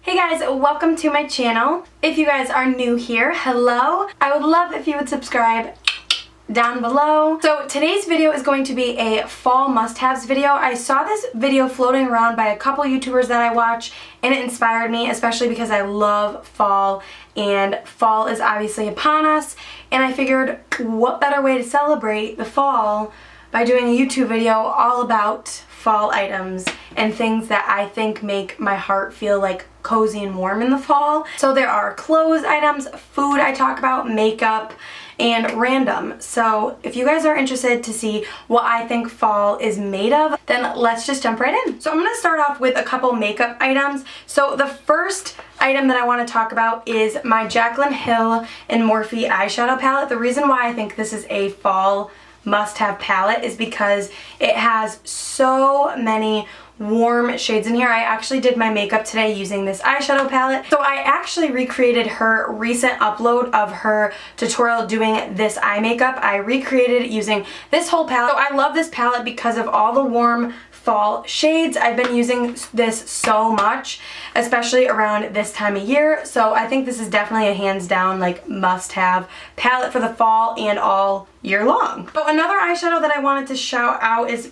Hey guys, welcome to my channel. If you guys are new here, hello. I would love if you would subscribe down below. So today's video is going to be a fall must-haves video. I saw this video floating around by a couple YouTubers that I watch and it inspired me, especially because I love fall and fall is obviously upon us, and I figured what better way to celebrate the fall by doing a YouTube video all about fall items and things that I think make my heart feel like cozy and warm in the fall. So there are clothes items, food I talk about, makeup, and random. So if you guys are interested to see what I think fall is made of, then let's just jump right in. So I'm gonna start off with a couple makeup items. So the first item that I want to talk about is my Jaclyn Hill and Morphe eyeshadow palette. The reason why I think this is a fall must-have palette is because it has so many warm shades in here. I actually did my makeup today using this eyeshadow palette. So I actually recreated her recent upload of her tutorial doing this eye makeup. I recreated it using this whole palette. So I love this palette because of all the warm fall shades. I've been using this so much, especially around this time of year. So I think this is definitely a hands down like must-have palette for the fall and all year long. So another eyeshadow that I wanted to shout out is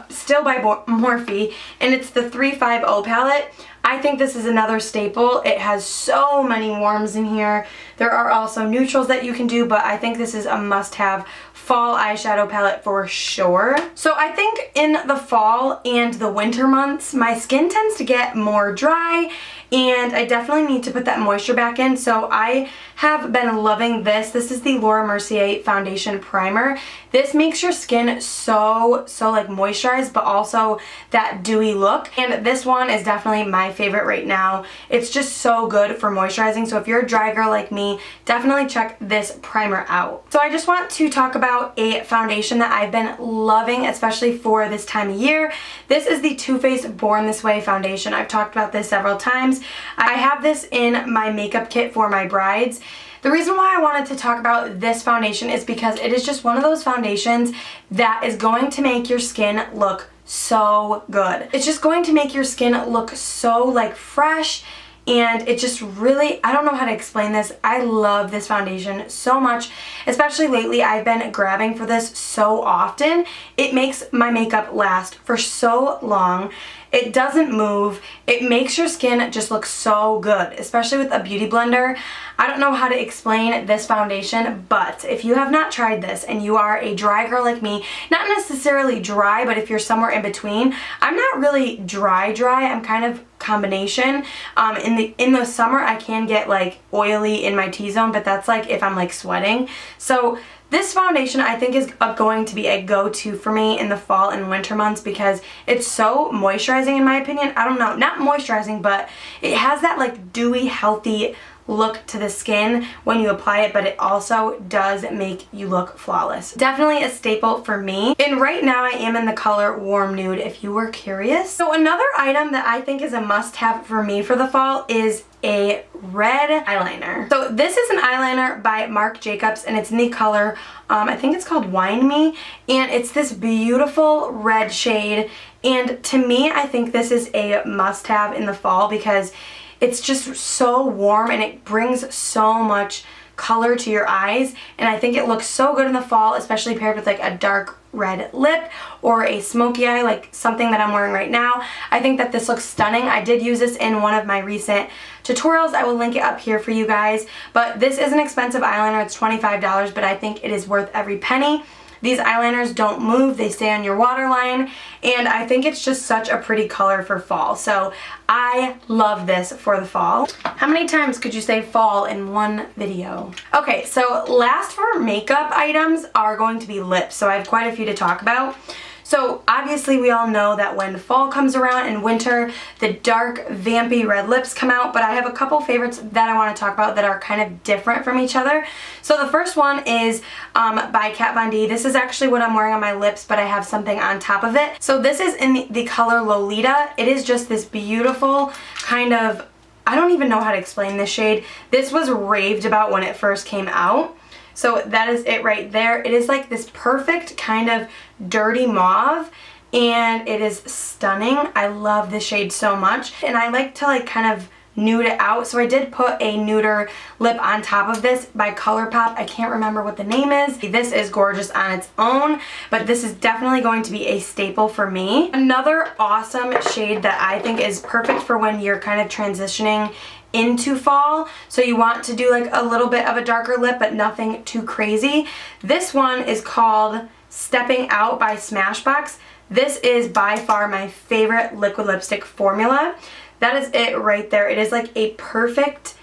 still by Morphe, and it's the 350 palette. I think this is another staple. It has so many warms in here. There are also neutrals that you can do, but I think this is a must-have fall eyeshadow palette for sure. So I think in the fall and the winter months, my skin tends to get more dry, and I definitely need to put that moisture back in. So I have been loving this. This is the Mercier Foundation Primer. This makes your skin so like moisturized, but also that dewy look. And this one is definitely my favorite right now. It's just so good for moisturizing. So if you're a dry girl like me, definitely check this primer out. So I just want to talk about a foundation that I've been loving, especially for this time of year. This is the Too Faced Born This Way foundation. I've talked about this several times. I have this in my makeup kit for my brides. The reason why I wanted to talk about this foundation is because it is just one of those foundations that is going to make your skin look so good. It's just going to make your skin look so like fresh, and it just really, I don't know how to explain this. I love this foundation so much, especially lately. I've been grabbing for this so often. It makes my makeup last for so long. It doesn't move. It makes your skin just look so good, especially with a beauty blender. I don't know how to explain this foundation, but if you have not tried this and you are a dry girl like me, not necessarily dry, but if you're somewhere in between, I'm not really dry, I'm kind of combination. In the summer I can get like oily in my T-zone, but that's like if I'm like sweating. So this foundation I think is going to be a go-to for me in the fall and winter months because it's so moisturizing in my opinion. I don't know, not moisturizing, but it has that like dewy, healthy look to the skin when you apply it, but it also does make you look flawless. Definitely a staple for me. And right now I am in the color Warm Nude if you were curious. So another item that I think is a must-have for me for the fall is a red eyeliner. So this is an eyeliner by Marc Jacobs, and it's in the color, I think it's called Wine Me, and it's this beautiful red shade. And to me, I think this is a must-have in the fall because it's just so warm and it brings so much color to your eyes, and I think it looks so good in the fall, especially paired with like a dark red lip or a smoky eye like something that I'm wearing right now. I think that this looks stunning. I did use this in one of my recent tutorials. I will link it up here for you guys, but this is an expensive eyeliner. It's $25, but I think it is worth every penny. These eyeliners don't move, they stay on your waterline, and I think it's just such a pretty color for fall. So I love this for the fall. How many times could you say fall in one video? Okay, so last for makeup items are going to be lips. So I have quite a few to talk about. So obviously we all know that when fall comes around in winter, the dark vampy red lips come out, but I have a couple favorites that I want to talk about that are kind of different from each other. So the first one is by Kat Von D. This is actually what I'm wearing on my lips, but I have something on top of it. So this is in the color Lolita. It is just this beautiful kind of, I don't even know how to explain this shade. This was raved about when it first came out. So that is it right there. It is like this perfect kind of dirty mauve, and it is stunning. I love this shade so much, and I like to like kind of nude it out. So I did put a nuder lip on top of this by ColourPop. I can't remember what the name is. This is gorgeous on its own, but this is definitely going to be a staple for me. Another awesome shade that I think is perfect for when you're kind of transitioning into fall, so you want to do like a little bit of a darker lip but nothing too crazy. This one is called Stepping Out by Smashbox. This is by far my favorite liquid lipstick formula. That is it right there. It is like a perfect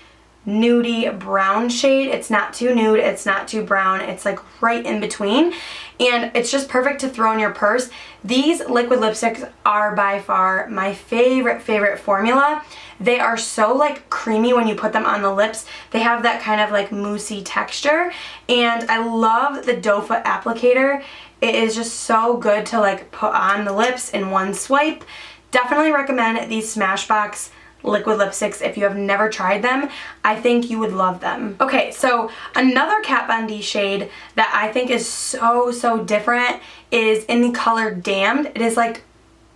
nudie brown shade. It's not too nude, it's not too brown, it's like right in between, and it's just perfect to throw in your purse. These liquid lipsticks are by far my favorite formula. They are so like creamy when you put them on the lips. They have that kind of like moussey texture, and I love the doe foot applicator. It is just so good to like put on the lips in one swipe. Definitely recommend these Smashbox liquid lipsticks if you have never tried them. I think you would love them. Okay, so another Kat Von D shade that I think is so different is in the color Damned. It is like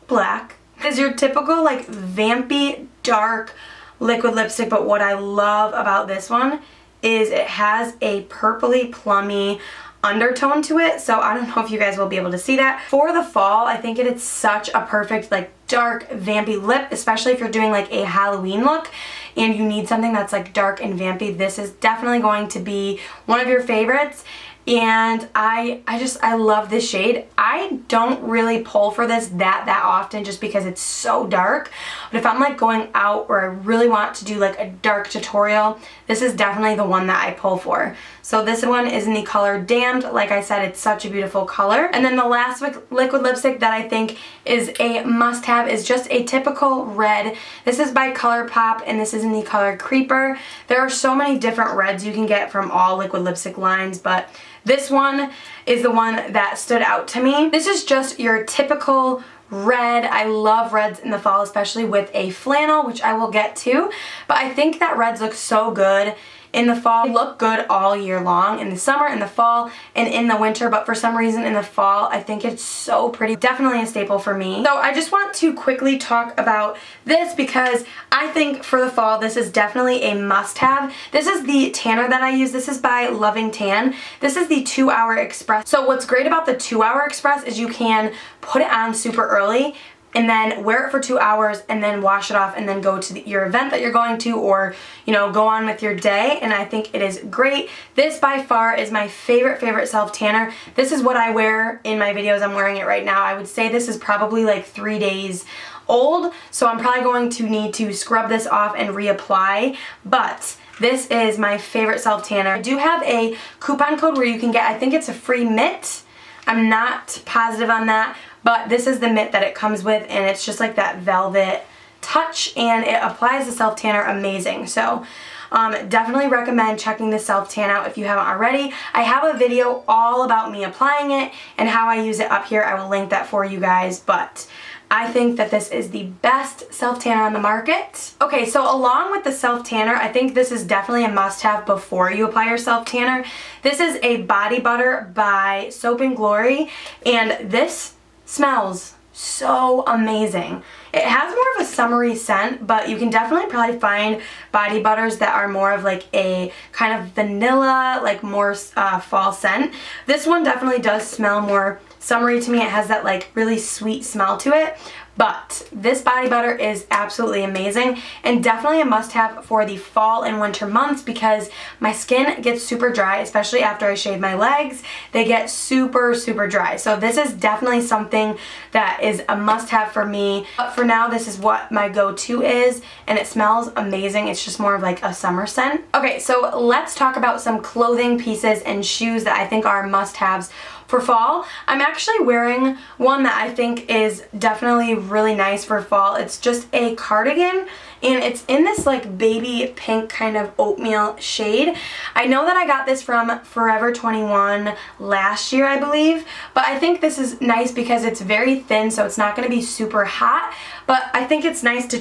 black. It is your typical like vampy dark liquid lipstick, but what I love about this one is it has a purpley plummy undertone to it, so I don't know if you guys will be able to see that. For the fall, I think it is such a perfect like dark vampy lip, especially if you're doing like a Halloween look and you need something that's like dark and vampy. This is definitely going to be one of your favorites, and I love this shade. I don't really pull for this that often just because it's so dark, but if I'm like going out or I really want to do like a dark tutorial, this is definitely the one that I pull for. So this one is in the color Damned. Like I said, it's such a beautiful color. And then the last liquid lipstick that I think is a must-have is just a typical red. This is by ColourPop, and this is in the color Creeper. There are so many different reds you can get from all liquid lipstick lines, but this one is the one that stood out to me. This is just your typical red. I love reds in the fall, especially with a flannel, which I will get to, but I think that reds look so good in the fall. They look good all year long, in the summer, in the fall, and in the winter, but for some reason in the fall, I think it's so pretty. Definitely a staple for me. So I just want to quickly talk about this because I think for the fall, this is definitely a must-have. This is the tanner that I use. This is by Loving Tan. This is the 2 Hour Express. So what's great about the 2 Hour Express is you can put it on super early and then wear it for 2 hours and then wash it off and then go to your event that you're going to, or you know, go on with your day, and I think it is great. This by far is my favorite self tanner. This is what I wear in my videos. I'm wearing it right now. I would say this is probably like 3 days old, so I'm probably going to need to scrub this off and reapply, but this is my favorite self tanner. I do have a coupon code where you can get, I think it's a free mitt. I'm not positive on that, but this is the mitt that it comes with, and it's just like that velvet touch, and it applies the self tanner amazing. So definitely recommend checking the self tan out if you haven't already. I have a video all about me applying it and how I use it up here. I will link that for you guys, but I think that this is the best self tanner on the market. Okay, so along with the self tanner, I think this is definitely a must-have before you apply your self tanner. This is a body butter by Soap and Glory, and this smells so amazing. It has more of a summery scent, but you can definitely probably find body butters that are more of like a kind of vanilla, like more fall scent. This one definitely does smell more summery to me. It has that like really sweet smell to it, but this body butter is absolutely amazing and definitely a must-have for the fall and winter months because my skin gets super dry, especially after I shave my legs. They get super dry, so this is definitely something that is a must-have for me. But for now, this is what my go-to is, and it smells amazing. It's just more of like a summer scent. Okay, so let's talk about some clothing pieces and shoes that I think are must-haves for fall. I'm actually wearing one that I think is definitely really nice for fall. It's just a cardigan, and it's in this like baby pink kind of oatmeal shade. I know that I got this from Forever 21 last year, I believe, but I think this is nice because it's very thin, so it's not going to be super hot, but I think it's nice to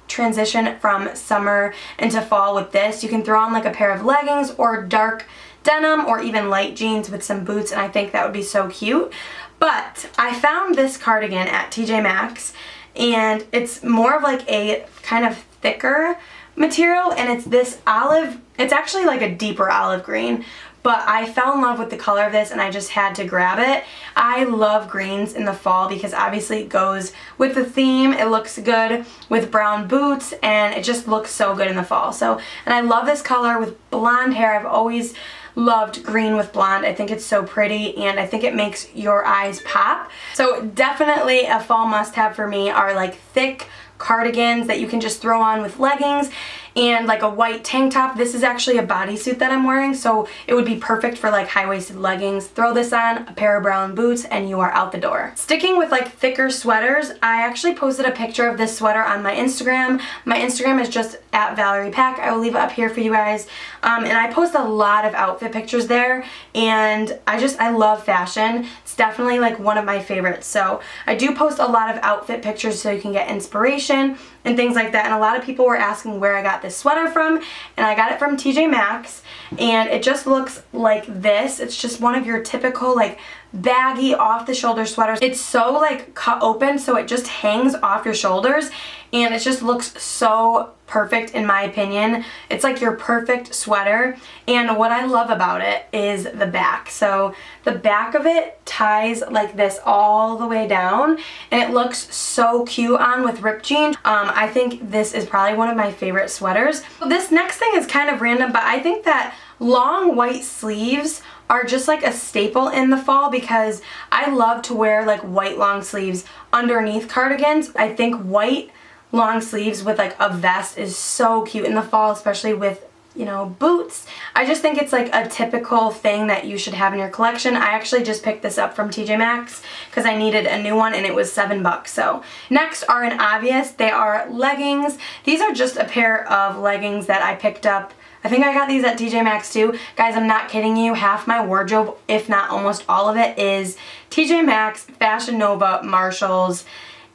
transition from summer into fall with this. You can throw on like a pair of leggings or dark denim or even light jeans with some boots, and I think that would be so cute. But I found this cardigan at TJ Maxx, and it's more of like a kind of thicker material, and it's this olive, it's actually like a deeper olive green, but I fell in love with the color of this and I just had to grab it. I love greens in the fall because obviously it goes with the theme. It looks good with brown boots and it just looks so good in the fall. So, and I love this color with blonde hair. I've always loved green with blonde. I think it's so pretty and I think it makes your eyes pop. So definitely a fall must-have for me are like thick cardigans that you can just throw on with leggings and like a white tank top. This is actually a bodysuit that I'm wearing, so it would be perfect for like high-waisted leggings. Throw this on, a pair of brown boots, and you are out the door. Sticking with like thicker sweaters, I actually posted a picture of this sweater on my Instagram. My Instagram is just at Valerie Pac. I will leave it up here for you guys. And I post a lot of outfit pictures there, and I love fashion. It's definitely like one of my favorites. So I do post a lot of outfit pictures so you can get inspiration and things like that. And a lot of people were asking where I got this sweater from, and I got it from TJ Maxx, and it just looks like this. It's just one of your typical like baggy off the shoulder sweaters. It's so like cut open so it just hangs off your shoulders, and it just looks so perfect in my opinion. It's like your perfect sweater, and what I love about it is the back. So the back of it ties like this all the way down, and it looks so cute on with ripped jeans. I think this is probably one of my favorite sweaters. This next thing is kind of random, but I think that long white sleeves are just like a staple in the fall because I love to wear like white long sleeves underneath cardigans. I think white long sleeves with like a vest is so cute in the fall, especially with, you know, boots. I just think it's like a typical thing that you should have in your collection. I actually just picked this up from TJ Maxx because I needed a new one and it was $7. So next are an obvious. They are leggings. These are just a pair of leggings that I picked up. I think I got these at TJ Maxx too. Guys, I'm not kidding you. Half my wardrobe, if not almost all of it, is TJ Maxx, Fashion Nova, Marshalls,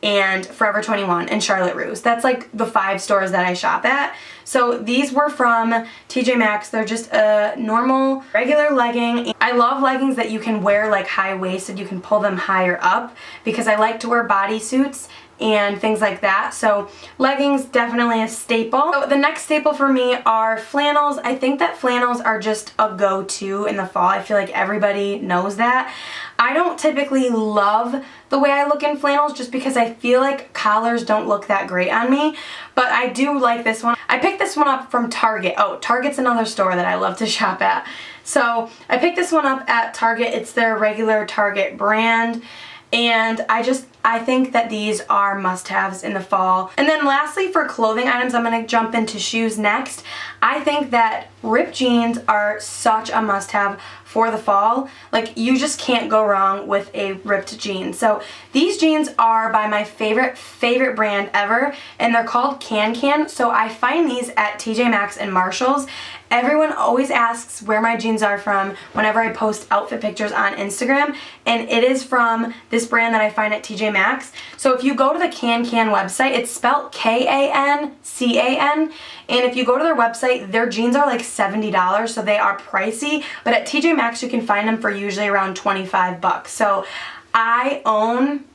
and Forever 21 and Charlotte Russe. That's like the 5 stores that I shop at. So these were from TJ Maxx. They're just a normal, regular legging. I love leggings that you can wear like high-waisted. You can pull them higher up because I like to wear bodysuits and things like that. So leggings, definitely a staple. So the next staple for me are flannels. I think that flannels are just a go-to in the fall. I feel like everybody knows that. I don't typically love the way I look in flannels just because I feel like collars don't look that great on me, but I do like this one. I picked this one up from Target. Oh, Target's another store that I love to shop at. So I picked this one up at Target. It's their regular Target brand. And I think that these are must-haves in the fall. And then lastly, for clothing items, I'm going to jump into shoes next. I think that ripped jeans are such a must-have for the fall. Like, you just can't go wrong with a ripped jean. So these jeans are by my favorite brand ever, and they're called Can. So I find these at TJ Maxx and Marshalls. Everyone always asks where my jeans are from whenever I post outfit pictures on Instagram, and it is from this brand that I find at TJ Maxx. So if you go to the Can website, it's spelled Kancan, and if you go to their website, their jeans are like $70, so they are pricey, but at TJ Maxx you can find them for usually around $25. So I own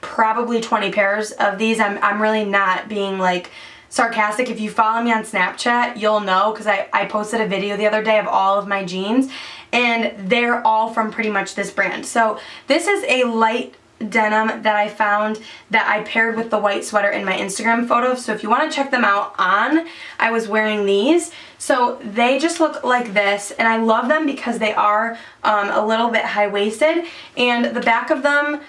probably 20 pairs of these. I'm really not being like sarcastic. If you follow me on Snapchat, you'll know because I posted a video the other day of all of my jeans, and they're all from pretty much this brand. So this is a light denim that I found that I paired with the white sweater in my Instagram photo. So if you want to check them out I was wearing these. So they just look like this, and I love them because they are a little bit high-waisted, and the back of them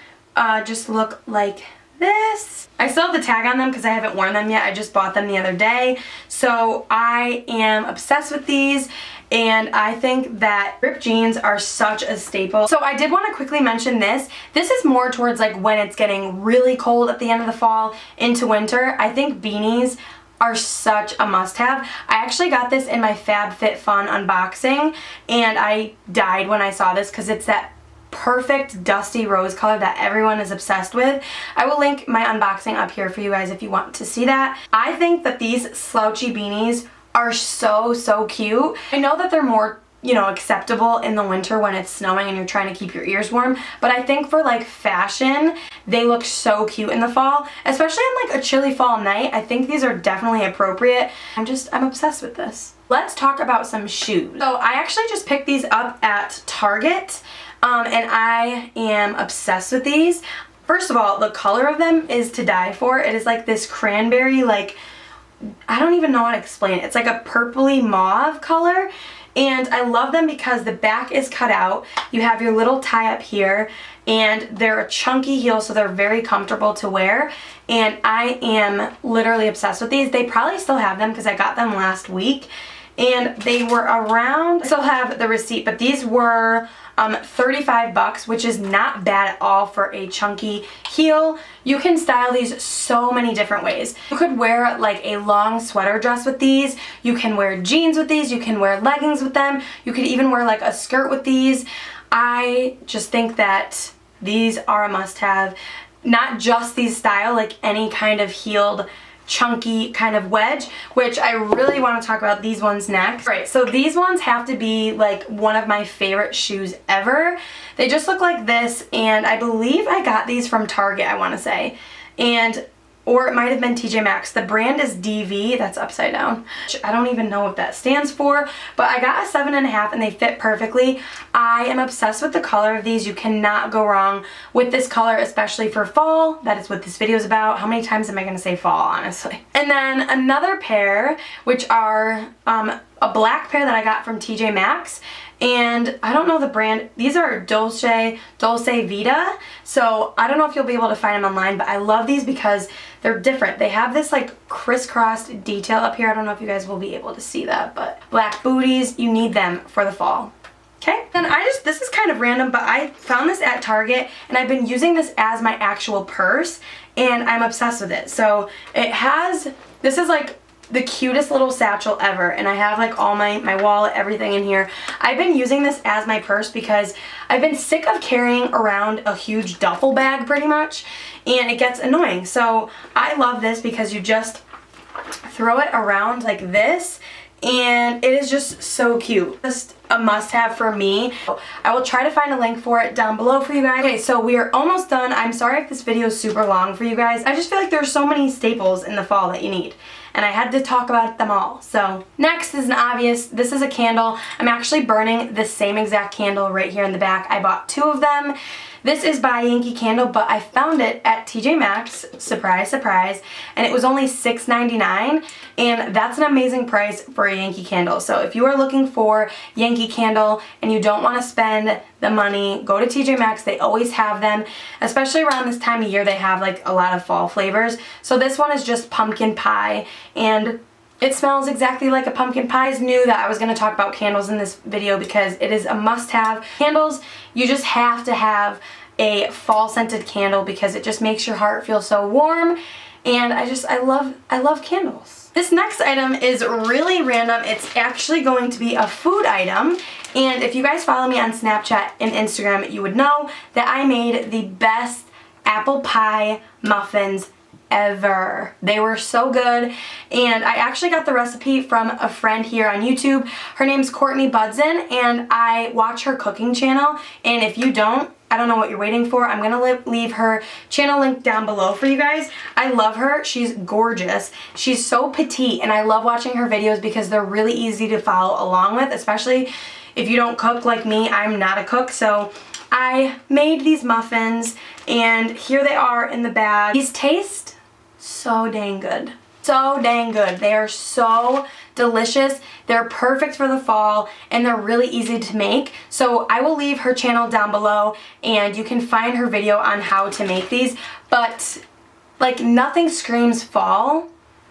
just look like this. I still have the tag on them because I haven't worn them yet. I just bought them the other day. So I am obsessed with these, and I think that ripped jeans are such a staple. So I did want to quickly mention this. This is more towards like when it's getting really cold at the end of the fall into winter. I think beanies are such a must-have. I actually got this in my FabFitFun unboxing, and I died when I saw this because it's that perfect dusty rose color that everyone is obsessed with. I will link my unboxing up here for you guys if you want to see that. I think that these slouchy beanies are so cute. I know that they're more you know, acceptable in the winter when it's snowing and you're trying to keep your ears warm. But I think for like fashion, they look so cute in the fall, especially on like a chilly fall night. I think these are definitely appropriate. I'm obsessed with this. Let's talk about some shoes. So I actually just picked these up at Target, and I am obsessed with these. First of all, the color of them is to die for. It is like this cranberry, like, I don't even know how to explain it. It's like a purpley mauve color. And I love them because the back is cut out. You have your little tie up here, and they're a chunky heel, so they're very comfortable to wear. And I am literally obsessed with these. They probably still have them because I got them last week. And they were around, I still have the receipt, but these were $35, which is not bad at all for a chunky heel. You can style these so many different ways. You could wear like a long sweater dress with these. You can wear jeans with these. You can wear leggings with them. You could even wear like a skirt with these. I just think that these are a must-have. Not just these style, like any kind of heeled chunky kind of wedge, which I really want to talk about these ones next. Right, so these ones have to be like one of my favorite shoes ever. They just look like this, and I believe I got these from Target, I want to say, or it might have been TJ Maxx. The brand is DV, that's upside down. I don't even know what that stands for, but I got a 7.5 and they fit perfectly. I am obsessed with the color of these. You cannot go wrong with this color, especially for fall. That is what this video is about. How many times am I going to say fall, honestly? And then another pair, which are a black pair that I got from TJ Maxx. And I don't know the brand. These are Dolce Vita. So I don't know if you'll be able to find them online, but I love these because they're different. They have this like crisscrossed detail up here. I don't know if you guys will be able to see that, but black booties, you need them for the fall. Okay, and this is kind of random, but I found this at Target, and I've been using this as my actual purse, and I'm obsessed with it. So this is like the cutest little satchel ever, and I have like all my wallet, everything in here. I've been using this as my purse because I've been sick of carrying around a huge duffel bag pretty much, and it gets annoying. So I love this because you just throw it around like this, and it is just so cute. Just a must-have for me. I will try to find a link for it down below for you guys. Okay, so we are almost done. I'm sorry if this video is super long for you guys. I just feel like there's so many staples in the fall that you need, and I had to talk about them all. So next is an obvious. This is a candle. I'm actually burning the same exact candle right here in the back. I bought 2 of them. This is by Yankee Candle, but I found it at TJ Maxx, surprise, surprise, and it was only $6.99, and that's an amazing price for a Yankee Candle. So if you are looking for Yankee Candle and you don't want to spend the money, go to TJ Maxx. They always have them, especially around this time of year. They have like a lot of fall flavors. So this one is just pumpkin pie, and it smells exactly like a pumpkin pie. I knew that I was going to talk about candles in this video because it is a must-have. Candles, you just have to have a fall scented candle because it just makes your heart feel so warm, and I love candles. This next item is really random. It's actually going to be a food item, and if you guys follow me on Snapchat and Instagram, you would know that I made the best apple pie muffins ever. They were so good, and I actually got the recipe from a friend here on YouTube. Her name's Courtney Budzyn, and I watch her cooking channel, and if you don't, I don't know what you're waiting for. I'm gonna leave her channel link down below for you guys. I love her. She's gorgeous. She's so petite, and I love watching her videos because they're really easy to follow along with, especially if you don't cook like me. I'm not a cook, so I made these muffins, and here they are in the bag. These taste so dang good. So dang good. They are so delicious. They're perfect for the fall, and they're really easy to make. So I will leave her channel down below, and you can find her video on how to make these. But like, nothing screams fall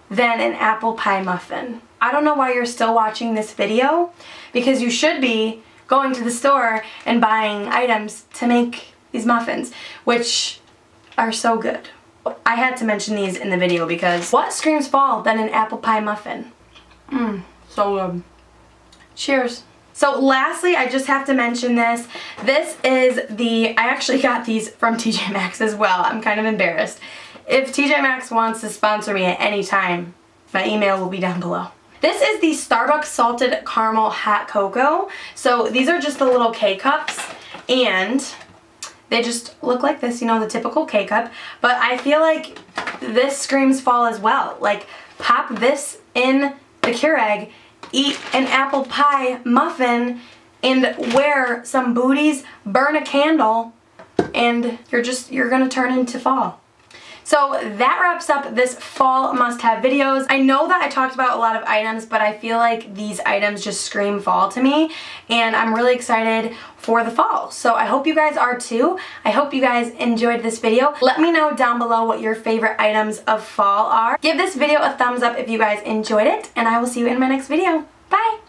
than an apple pie muffin. I don't know why you're still watching this video, because you should be going to the store and buying items to make these muffins, which are so good. I had to mention these in the video because what screams fall than an apple pie muffin? So good. Cheers. So lastly, I just have to mention this. This is I actually got these from TJ Maxx as well. I'm kind of embarrassed. If TJ Maxx wants to sponsor me at any time, my email will be down below. This is the Starbucks Salted Caramel Hot Cocoa. So these are just the little K-cups, and they just look like this, you know, the typical K-cup. But I feel like this screams fall as well. Like, pop this in the Keurig, eat an apple pie muffin, and wear some booties, burn a candle, and you're gonna turn into fall. So that wraps up this fall must-have videos. I know that I talked about a lot of items, but I feel like these items just scream fall to me, and I'm really excited for the fall. So I hope you guys are too. I hope you guys enjoyed this video. Let me know down below what your favorite items of fall are. Give this video a thumbs up if you guys enjoyed it, and I will see you in my next video. Bye!